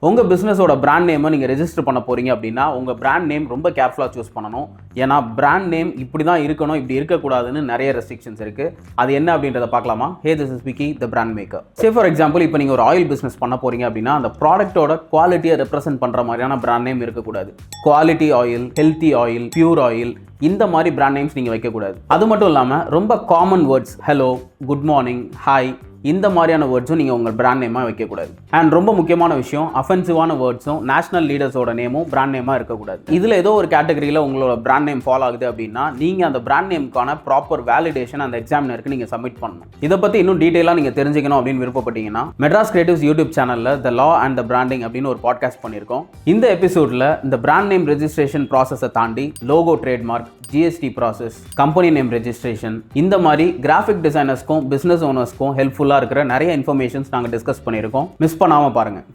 உங்கள் பிஸ்னஸோட பிராண்ட் நேமை நீங்கள் ரெஜிஸ்டர் பண்ண போகிறீங்க அப்படின்னா உங்கள் பிராண்ட் நேம் ரொம்ப கேர்ஃபுல்லாக சூஸ் பண்ணணும். ஏன்னா பிராண்ட் நேம் இப்படி தான் இருக்கணும், இப்படி இருக்கக்கூடாதுன்னு நிறைய ரெஸ்ட்ரிக்ஷன்ஸ் இருக்குது. அது என்ன அப்படின்றத பார்க்கலாமா? Hey, this is Vicky, the brand maker. Say for example, இப்போ நீங்கள் ஒரு ஆயில் பிஸ்னஸ் பண்ண போகிறீங்க அப்படின்னா அந்த ப்ராடக்ட்டோட குவாலிட்டியை ரெப்ரசென்ட் பண்ணுற மாதிரியான பிராண்ட் நேம் இருக்கக்கூடாது. Quality oil, healthy oil, pure oil, இந்த மாதிரி பிராண்ட் நேம்ஸ் நீங்கள் வைக்கக்கூடாது. அது மட்டும் இல்லாமல் ரொம்ப common words, hello, good morning, hi, இந்த மாதிரியான வேர்ட்ஸும் நீங்கள் உங்கள் பிராண்ட் நேமாக வைக்கக்கூடாது. அண்ட் ரொம்ப முக்கியமான விஷயம், அஃபென்சிவான வேர்ட்ஸும் நேஷனல் லீடர்ஸோட நேமும் பிராண்ட் நேமாக இருக்கக்கூடாது. இதில் ஏதோ ஒரு கேட்டகரியில் உங்களோட பிராண்ட் நேம் ஃபாலோ ஆகுது அப்படின்னா நீங்கள் அந்த பிராண்ட் நேமுக்கான ப்ராப்பர் வேலிடேஷன் அந்த எக்ஸாமினருக்கு நீங்கள் சப்மிட் பண்ணணும். இதை பற்றி இன்னும் டீட்டெயிலாக நீங்கள் தெரிஞ்சுக்கணும் அப்படின்னு விருப்பப்பட்டீங்கன்னா மெட்ராஸ் கிரியேட்டிவ்ஸ் யூடியூப் சேனலில் த லா அண்ட் த பிராண்டிங் அப்படின்னு ஒரு பாட்காஸ்ட் பண்ணியிருக்கோம். இந்த எபிசோடில் இந்த பிராண்ட் நேம் ரெஜிஸ்ட்ரேஷன் ப்ராசஸை தாண்டி logo, trademark, GST process, company name registration, இந்த மாதிரி கிராஃபிக் டிசைனர்ஸ்க்கும் பிஸ்னஸ் ஓனர்ஸ்க்கும் ஹெல்ப்ஃபுல்லாக இருக்கிற நிறைய இன்ஃபர்மேஷன்ஸ் நாங்கள் டிஸ்கஸ் பண்ணியிருக்கோம். மிஸ் பண்ணாமல் பாருங்கள்.